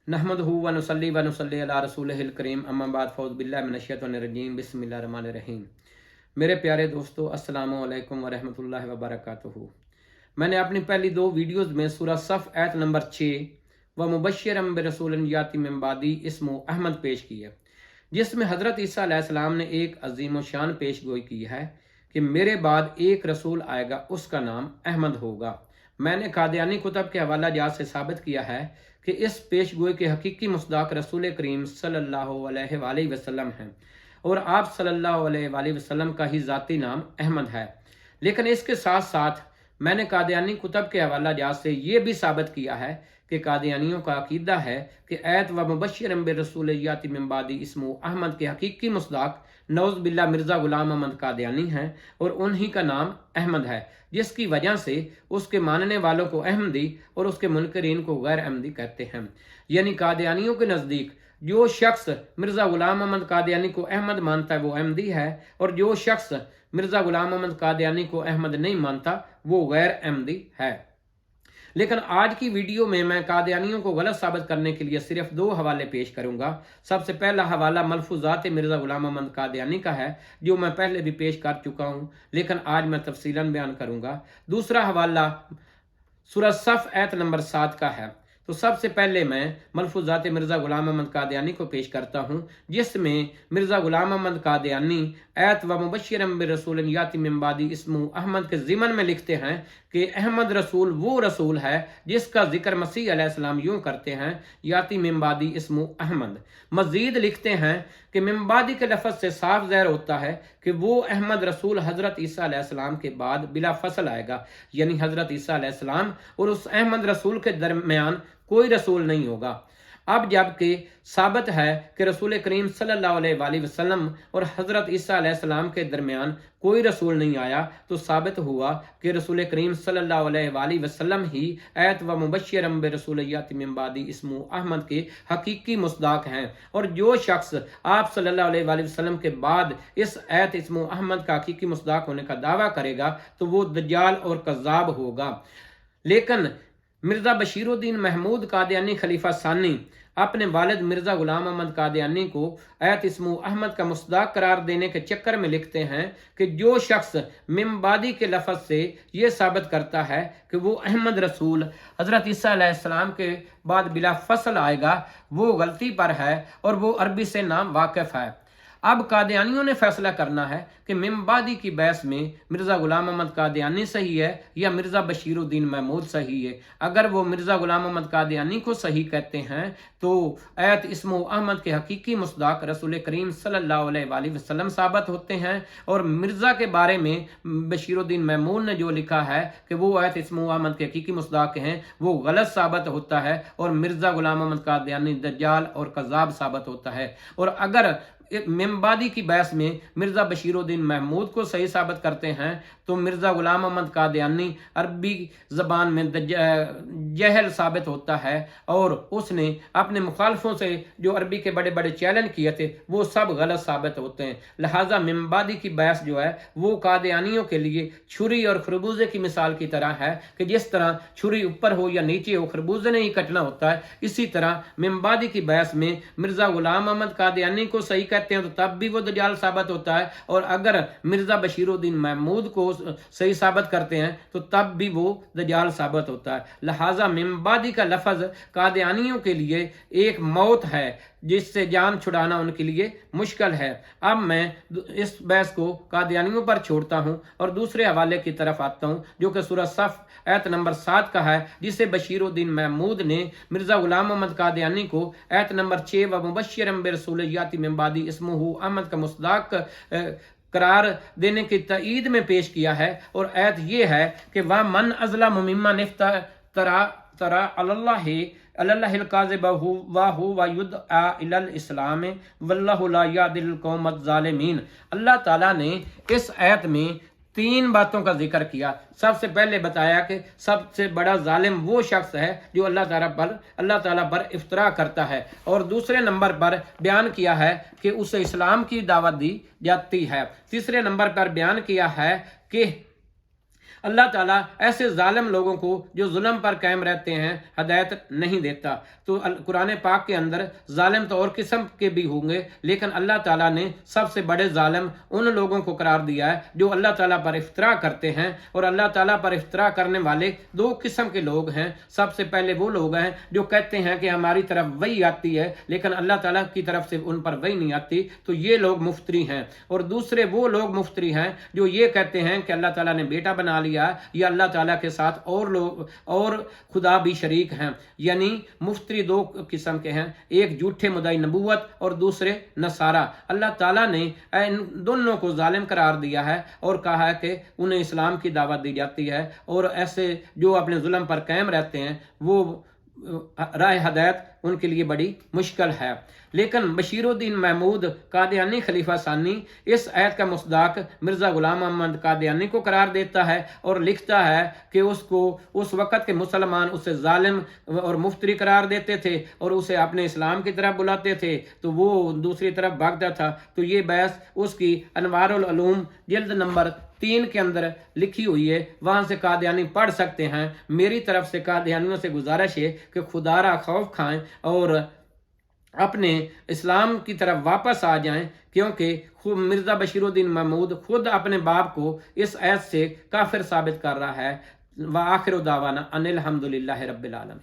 नहमदुहु व नुसल्ली अला रसूलिहिल करीम अम्मा बाद फौज़ बिल्लाहि मिनश शैतानिर रजीम बिस्मिल्लाहिर रहमानिर रहीम। मेरे प्यारे दोस्तों, अस्सलामु अलैकुम व रहमतुल्लाहि व बरकातुहू। मैंने अपनी पहली दो वीडियोज़ में सूरह सफ़ आयत नंबर 6 व मुबश्शिरम बिरसूलिन याती मिन बादी इस्मु अहमद पेश की है, जिसमें हज़रत ईसा अलैहिस्सलाम ने एक अजीम शान पेश गोई की है कि मेरे बाद एक रसूल आएगा, उसका नाम अहमद होगा। मैंने कादियानी कुतब के हवाला जात से साबित किया है कि इस पेश गोई के हकीकी मुस्दाक रसूल करीम सल्लल्लाहु अलैहि वसल्लम हैं और आप सल्लल्लाहु अलैहि वसल्लम का ही ज़ाती नाम अहमद है। लेकिन इसके साथ साथ मैंने कादियानी कुतब के हवाला जात से ये भी साबित किया है कि कादियानियों का अकीदा है कि ऐत व मुबश्शिरम बिरसूल याति मिन बादी इस्मु अहमद के हकीकी मुस्दाक नौज़ बिल्ला मिर्ज़ा गुलाम अहमद कादियानी हैं और उन्हीं का नाम अहमद है, जिसकी वजह से उसके मानने वालों को अहमदी और उसके मुनकरीन को गैर अहमदी कहते हैं। यानी कादियानियों के नज़दीक जो शख्स मिर्ज़ा गुलाम अहमद कादियानी को अहमद मानता है वो अहमदी है, और जो शख्स मिर्ज़ा गुलाम अहमद कादियानी को अहमद नहीं मानता वो गैर अहमदी है। लेकिन आज की वीडियो में मैं कादियानियों को गलत साबित करने के लिए सिर्फ दो हवाले पेश करूंगा। सबसे पहला हवाला मलफूजात मिर्ज़ा गुलाम अहमद कादियानी का है, जो मैं पहले भी पेश कर चुका हूं, लेकिन आज मैं तफसीलन बयान करूंगा। दूसरा हवाला सूरह सफ़ आयत नंबर 7 का है। तो सबसे पहले मैं मलफूजात मिर्ज़ा गुलाम अहमद कादियानी को पेश करता हूँ, जिसमें मिर्ज़ा गुलाम अहमद कादियानी ऐत व मुबश्शिरम बिरसूलिन याति मिन बादी इस्मु अहमद के ज़िमन में लिखते हैं कि अहमद रसूल वो रसूल है जिसका जिक्र मसीह अलैहिस्सलाम यूँ करते हैं, याति मिन बादी इस्मु अहमद। मज़ीद लिखते हैं कि मिन बादी के लफ्ज़ से साफ ज़ाहिर होता है कि वो अहमद रसूल हज़रत ईसा अलैहिस्सलाम के बाद बिला फसल आएगा, यानी हज़रत ईसा अलैहिस्सलाम और उस अहमद रसूल के दरमियान कोई रसूल नहीं होगा। अब जबकि साबित है कि रसूल करीम सल्लल्लाहु अलैहि वसल्लम और हज़रत ईसा अलैहिस्सलाम के दरमियान कोई रसूल नहीं आया, तो साबित हुआ कि रसूल करीम सल्लल्लाहु अलैहि वसल्लम ही ऐत व मुबश्शिरम बिरसूल याति मिन बादी इस्मु अहमद के हकीकी मुस्दाक हैं। और जो शख्स आप सल्लल्लाहु अलैहि वसल्लम के बाद इस ऐत इस्मु अहमद का हकीकी मुस्दाक होने का दावा करेगा तो वो दज्जाल और कज़्ज़ाब होगा। लेकिन मिर्ज़ा बशीरुद्दीन महमूद कादियानी खलीफा सानी अपने वालिद मिर्ज़ा गुलाम अहमद कादियानी को ऐत इस्मु अहमद का मुस्दाक करार देने के चक्कर में लिखते हैं कि जो शख्स मिन बादी के लफ्ज़ से ये साबित करता है कि वो अहमद रसूल हज़रत ईसा अलैहिस्सलाम के बाद बिला फसल आएगा, वो गलती पर है और वो अरबी से नाम वाकिफ़ है। अब कादियानियों ने फैसला करना है कि मिन बादी की बहस में मिर्ज़ा गुलाम अहमद कादियानी सही है या मिर्ज़ा बशीरुद्दीन महमूद सही है। अगर वो मिर्ज़ा गुलाम अहमद कादियानी को सही कहते हैं तो ऐत इस्मु अहमद के हकीकी मुस्दाक रसूल करीम सल्लल्लाहु अलैहि वसल्लम साबित होते हैं, और मिर्ज़ा के बारे में बशीरुद्दीन महमूद ने जो लिखा है कि वो ऐत इस्मु अहमद के हकीकी मुस्दाक हैं वो गलत साबित होता है, और मिर्ज़ा गुलाम अहमद कादियानी दज्जाल और कज़्ज़ाब साबित होता है। और अगर मिंबादी की बहस में मिर्ज़ा बशीरुद्दीन महमूद को सही साबित करते हैं तो मिर्ज़ा गुलाम अहमद कादियानी अरबी ज़बान में जहल साबित होता है, और उसने अपने मुखालफों से जो अरबी के बड़े बड़े चैलेंज किए थे वो सब गलत साबित होते हैं। लिहाजा मिंबादी की बहस जो है वो कादियानियों के लिए छुरी और खरबूजे की मिसाल की तरह है कि जिस तरह छुरी ऊपर हो या नीचे हो खरबूजे ने ही कटना होता है, इसी तरह मिंबादी की बहस में मिर्ज़ा गुलाम अहमद कादियानी को सही कहते हैं तो तब भी वो दज्जाल साबित होता है, और अगर मिर्ज़ा बशीरुद्दीन महमूद को सही साबित करते हैं तो तब भी वो दज्जाल साबित होता है। लिहाजा मिंबादी का लफ्ज़ कादियानियों के लिए एक मौत है जिससे जान छुड़ाना उनके लिए मुश्किल है। अब मैं इस बहस को कादियानियों पर छोड़ता हूँ और दूसरे हवाले की तरफ आता हूँ, जो कि सूरह सफ़ आयत नंबर 7 का है, जिसे बशीरुद्दीन महमूद ने मिर्ज़ा गुलाम अहमद कादियानी को आयत नंबर 6 व मुबश्शिरम बिरसूल याति मिन बादी इस्मुहु अहमद का मुस्दाक करार देने की तईद में पेश किया है। और आयत ये है कि वह मन अज़ला मिम्मन इफ्तरा अल्लाहिल काज़िबहु व हुवा युदआ इलल इस्लाम वल्लाहु ला यहदिल कौमज़ ज़ालिमीन। अल्लाह ताला ने इस आयत में तीन बातों का जिक्र किया। सबसे पहले बताया कि सबसे बड़ा जालिम वो शख्स है जो अल्लाह ताला पर इफ्तरा करता है, और दूसरे नंबर पर बयान किया है कि उसे इस्लाम की दावत दी जाती है। तीसरे नंबर पर बयान किया है कि اللہ ताला ऐसे जालिम लोगों को जो जुल्म पर कायम रहते हैं हदायत नहीं देता। तो कुरान पाक के अंदर जालिम तो और किस्म के भी होंगे, लेकिन अल्लाह ताला ने सबसे बड़े जालिम उन लोगों को करार दिया है जो अल्लाह ताला पर इफ्तरा करते हैं। और अल्लाह ताला पर इफ्तरा करने वाले दो किस्म के लोग हैं। सबसे पहले वो लोग हैं जो कहते हैं कि हमारी तरफ वही आती है लेकिन अल्लाह ताला की तरफ से उन पर वही नहीं आती, तो ये लोग मुफ्तरी हैं। और दूसरे वो लोग मुफ्तरी हैं जो ये कहते हैं कि अल्लाह ताला ने बेटा बना लिया या अल्लाह ताला के साथ और लोग और खुदा भी शरीक हैं। यानी मुफ्तरी दो किस्म के हैं, एक झूठे मुद्दाई नबूवत और दूसरे नसारा। अल्लाह ताला ने इन दोनों को जालिम करार दिया है और कहा है कि उन्हें इस्लाम की दावत दी जाती है और ऐसे जो अपने जुल्म पर कायम रहते हैं वो राह हदायत उनके लिए बड़ी मुश्किल है। लेकिन बशीरुद्दीन महमूद कादियानी खलीफा सानी इस आयत का मुस्दाक मिर्ज़ा गुलाम अहमद कादियानी को करार देता है और लिखता है कि उसको उस वक़्त के मुसलमान उसे जालिम और मुफ्तरी करार देते थे और उसे अपने इस्लाम की तरफ बुलाते थे, तो वो दूसरी तरफ भागता था। तो ये बहस उसकी अनवारुल उलूम जिल्द नंबर 3 के अंदर लिखी हुई है, वहाँ से कादियानी पढ़ सकते हैं। मेरी तरफ से कादियानियों से गुजारिश है कि खुदारा खौफ खाएं और अपने इस्लाम की तरफ वापस आ जाएं, क्योंकि मिर्ज़ा बशीरुद्दीन महमूद खुद अपने बाप को इस आयत से काफिर साबित कर रहा है। व आखिर दावाना अनिल हम्दुलिल्लाहि रब्बिल आलमीन।